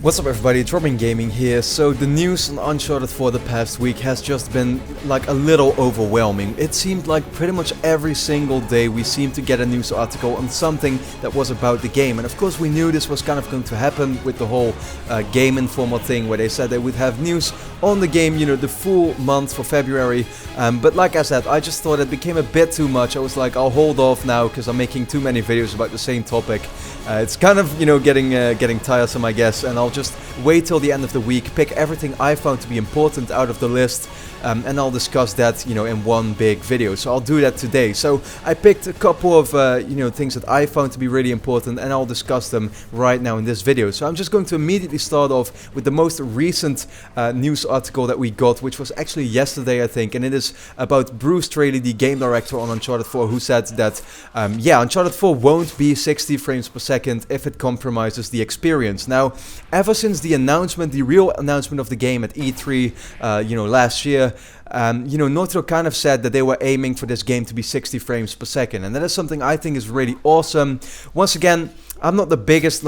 What's up everybody, it's RobinGaming here. So the news on Uncharted for the past week has just been like a little overwhelming. It seemed like pretty much every single day we seemed to get a news article on something that was about the game. And of course we knew this was kind of going to happen with the whole Game Informer thing, where they said they would have news on the game, you know, the full month for February. But like I said, I just thought it became a bit too much. I was like, I'll hold off now because I'm making too many videos about the same topic. It's kind of, you know, getting tiresome, I guess, and I'll just wait till the end of the week, pick everything I found to be important out of the list, and I'll discuss that, you know, in one big video. So I'll do that today. So I picked a couple of, you know, things that I found to be really important, and I'll discuss them right now in this video. So I'm just going to immediately start off with the most recent news article that we got, which was actually yesterday, I think, and it is about Bruce Straley, the game director on Uncharted 4, who said that, yeah, Uncharted 4 won't be 60 frames per second if it compromises the experience. Now, ever since the announcement, the real announcement of the game at E3, you know, last year, you know, Naughty Dog kind of said that they were aiming for this game to be 60 frames per second, and that is something I think is really awesome. Once again, I'm not the biggest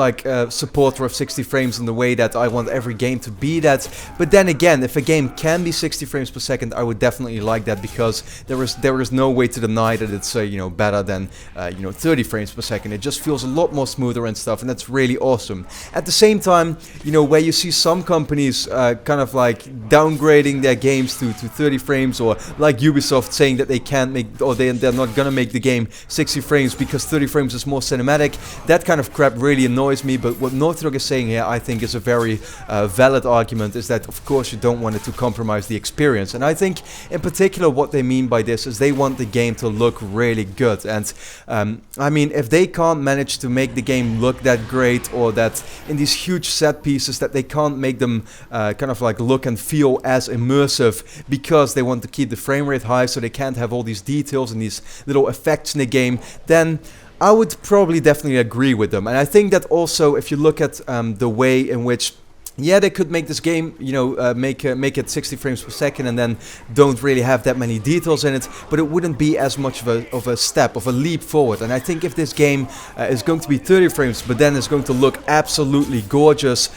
supporter of 60 frames in the way that I want every game to be that, but then again, if a game can be 60 frames per second, I would definitely like that, because there is no way to deny that it's you know, better than you know, 30 frames per second. It just feels a lot more smoother and stuff, and that's really awesome. At the same time, you know, where you see some companies kind of like downgrading their games to 30 frames, or like Ubisoft saying that they can't make, or they're not gonna make the game 60 frames because 30 frames is more cinematic, that kind of crap really annoys me. But what Naughty Dog is saying here, I think, is a very valid argument, is that of course you don't want it to compromise the experience. And I think in particular what they mean by this is they want the game to look really good. And I mean, if they can't manage to make the game look that great, or that in these huge set pieces that they can't make them kind of like look and feel as immersive because they want to keep the frame rate high, so they can't have all these details and these little effects in the game, then I would probably definitely agree with them. And I think that also, if you look at the way in which, yeah, they could make this game, you know, make it 60 frames per second and then don't really have that many details in it, but it wouldn't be as much of a step, of a leap forward. And I think if this game is going to be 30 frames, but then it's going to look absolutely gorgeous,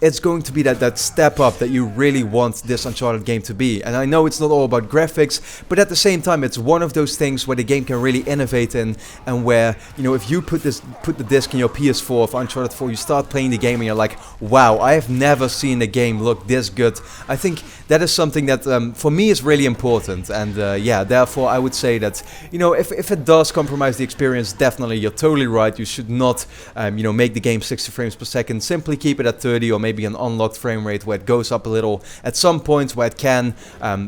it's going to be that step up that you really want this Uncharted game to be. And I know it's not all about graphics, but at the same time, it's one of those things where the game can really innovate in, and where, you know, if you put the disc in your PS4 of Uncharted 4, you start playing the game and you're like, wow, I have never seen a game look this good. I think that is something that for me is really important, and yeah, therefore I would say that, you know, if it does compromise the experience, definitely you're totally right. You should not you know, make the game 60 frames per second. Simply keep it at 30, or maybe an unlocked frame rate where it goes up a little at some points where it can,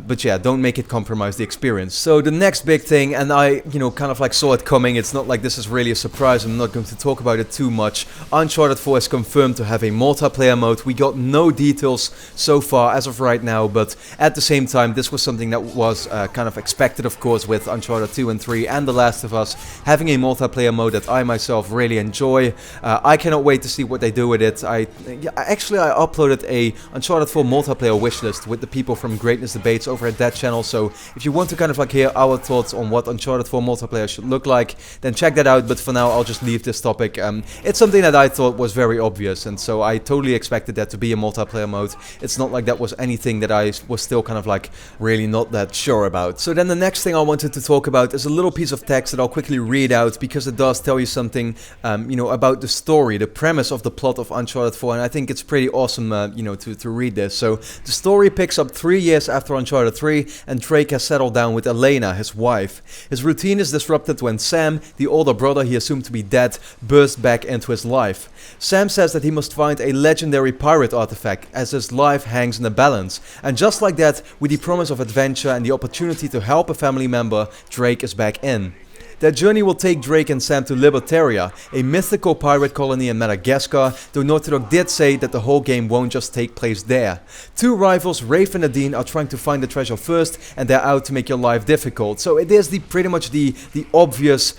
but yeah, don't make it compromise the experience. So the next big thing, and I, you know, kind of like saw it coming, it's not like this is really a surprise, I'm not going to talk about it too much. Uncharted 4 is confirmed to have a multiplayer mode. We got no details so far as of right now, but at the same time, this was something that was kind of expected, of course, with Uncharted 2 and 3 and The Last of Us having a multiplayer mode that I myself really enjoy. I cannot wait to see what they do with it. I uploaded a Uncharted 4 multiplayer wishlist with the people from Greatness Debates over at that channel, so if you want to kind of like hear our thoughts on what Uncharted 4 multiplayer should look like, then check that out. But for now, I'll just leave this topic. It's something that I thought was very obvious, and so I totally expected that to be a multiplayer mode. It's not like that was anything that I was still kind of like really not that sure about. So then the next thing I wanted to talk about is a little piece of text that I'll quickly read out, because it does tell you something, you know, about the story, the premise of the plot of Uncharted 4, and I think it's pretty awesome, you know, to read this. So the story picks up 3 years after Uncharted 3, and Drake has settled down with Elena, his wife. His routine is disrupted when Sam, the older brother he assumed to be dead, bursts back into his life. Sam says that he must find a legendary pirate artifact, as his life hangs in the balance. And just like that, with the promise of adventure and the opportunity to help a family member, Drake is back in. Their journey will take Drake and Sam to Libertaria, a mythical pirate colony in Madagascar, though Naughty Dog did say that the whole game won't just take place there. Two rivals, Rafe and Nadine, are trying to find the treasure first, and they're out to make your life difficult. So it is pretty much the obvious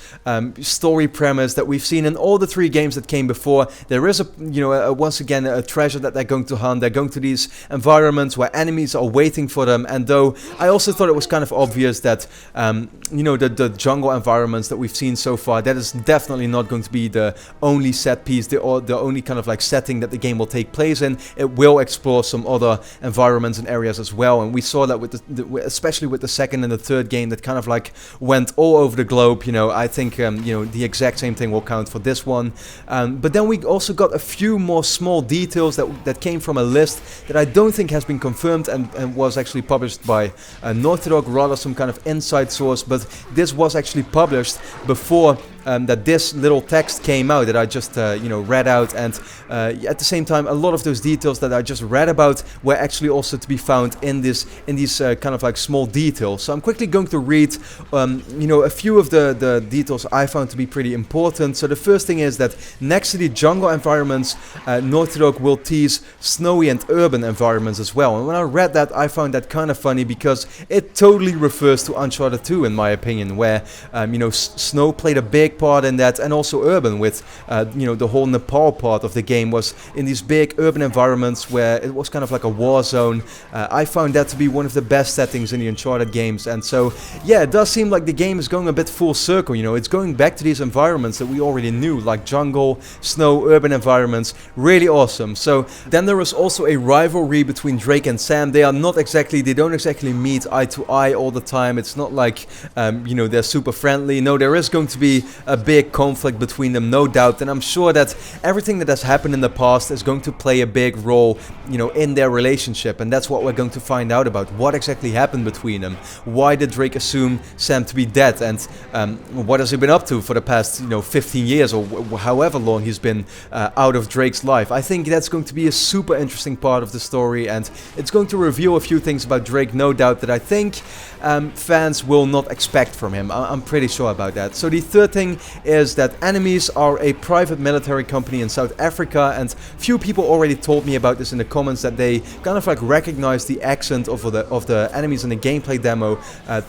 story premise that we've seen in all the 3 games that came before. There is once again a treasure that they're going to hunt. They're going to these environments where enemies are waiting for them, and though I also thought it was kind of obvious that you know, the jungle environment environments that we've seen so far. That is definitely not going to be the only set piece, the only kind of like setting that the game will take place in. It will explore some other environments and areas as well, and we saw that with especially with the second and the third game that kind of like went all over the globe. You know, I think you know, the exact same thing will count for this one. But then we also got a few more small details that came from a list that I don't think has been confirmed and was actually published by Naughty Dog, rather some kind of inside source, but this was actually published before that this little text came out that I just you know, read out, and at the same time a lot of those details that I just read about were actually also to be found in these kind of like small details. So I'm quickly going to read you know, a few of the details I found to be pretty important. So the first thing is that next to the jungle environments, Naughty Dog will tease snowy and urban environments as well. And when I read that, I found that kind of funny because it totally refers to Uncharted 2 in my opinion, where you know, snow played a big part in that, and also urban with you know, the whole Nepal part of the game was in these big urban environments where it was kind of like a war zone. I found that to be one of the best settings in the Uncharted games, and so yeah, it does seem like the game is going a bit full circle. You know, it's going back to these environments that we already knew, like jungle, snow, urban environments. Really awesome. So then there is also a rivalry between Drake and Sam. They don't exactly meet eye to eye all the time. It's not like you know, they're super friendly. No, there is going to be a big conflict between them, no doubt, and I'm sure that everything that has happened in the past is going to play a big role, you know, in their relationship, and that's what we're going to find out about. What exactly happened between them? Why did Drake assume Sam to be dead? And what has he been up to for the past, you know, 15 years or however long he's been out of Drake's life? I think that's going to be a super interesting part of the story, and it's going to reveal a few things about Drake, no doubt, that I think fans will not expect from him. I'm pretty sure about that. So the third thing is that enemies are a private military company in South Africa, and few people already told me about this in the comments, that they kind of like recognize the accent of the enemies in the gameplay demo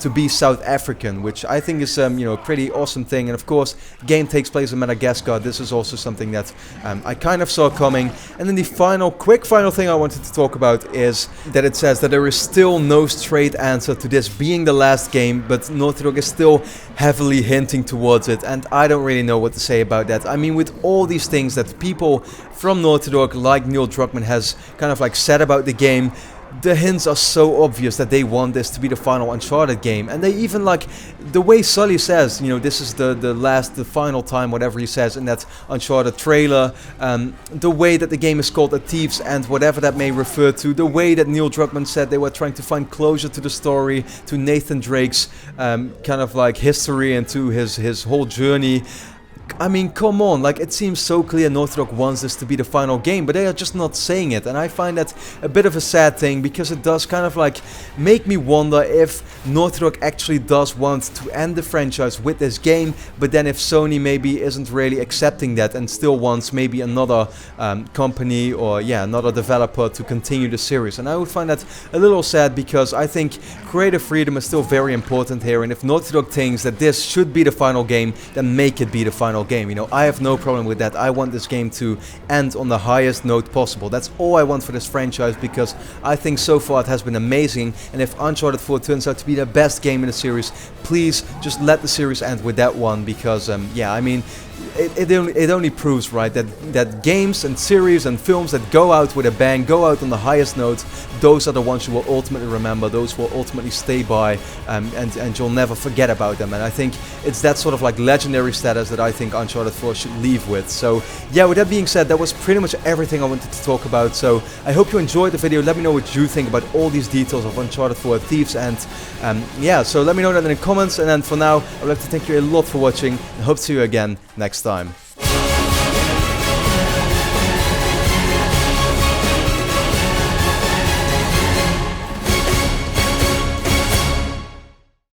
to be South African, which I think is you know, a pretty awesome thing. And of course, the game takes place in Madagascar. This is also something that I kind of saw coming. And then the quick final thing I wanted to talk about is that it says that there is still no straight answer to this being the last game, but Naughty Dog is still heavily hinting towards it, and I don't really know what to say about that. I mean, with all these things that people from Naughty Dog like Neil Druckmann has kind of like said about the game, the hints are so obvious that they want this to be the final Uncharted game. And they even, like, the way Sully says, you know, this is the final time, whatever he says in that Uncharted trailer, the way that the game is called A Thief's End, whatever that may refer to, the way that Neil Druckmann said they were trying to find closure to the story, to Nathan Drake's kind of like history and to his whole journey. I mean, come on, like, it seems so clear Naughty Dog wants this to be the final game, but they are just not saying it, and I find that a bit of a sad thing, because it does kind of like make me wonder if Naughty Dog actually does want to end the franchise with this game, but then if Sony maybe isn't really accepting that and still wants maybe another company or yeah, another developer to continue the series. And I would find that a little sad, because I think creative freedom is still very important here, and if Naughty Dog thinks that this should be the final game, then make it be the final game. You know, I have no problem with that. I want this game to end on the highest note possible. That's all I want for this franchise, because I think so far it has been amazing, and if Uncharted 4 turns out to be the best game in the series, please just let the series end with that one, because yeah, I mean, it only proves, right, that games and series and films that go out with a bang, go out on the highest notes, those are the ones you will ultimately remember, those will ultimately stay by, and you'll never forget about them. And I think it's that sort of like legendary status that I think Uncharted 4 should leave with. So yeah, with that being said, that was pretty much everything I wanted to talk about. So I hope you enjoyed the video. Let me know what you think about all these details of Uncharted 4 Thieves, and yeah, so let me know that in the comments. And then for now, I'd like to thank you a lot for watching, and hope to see you again next time.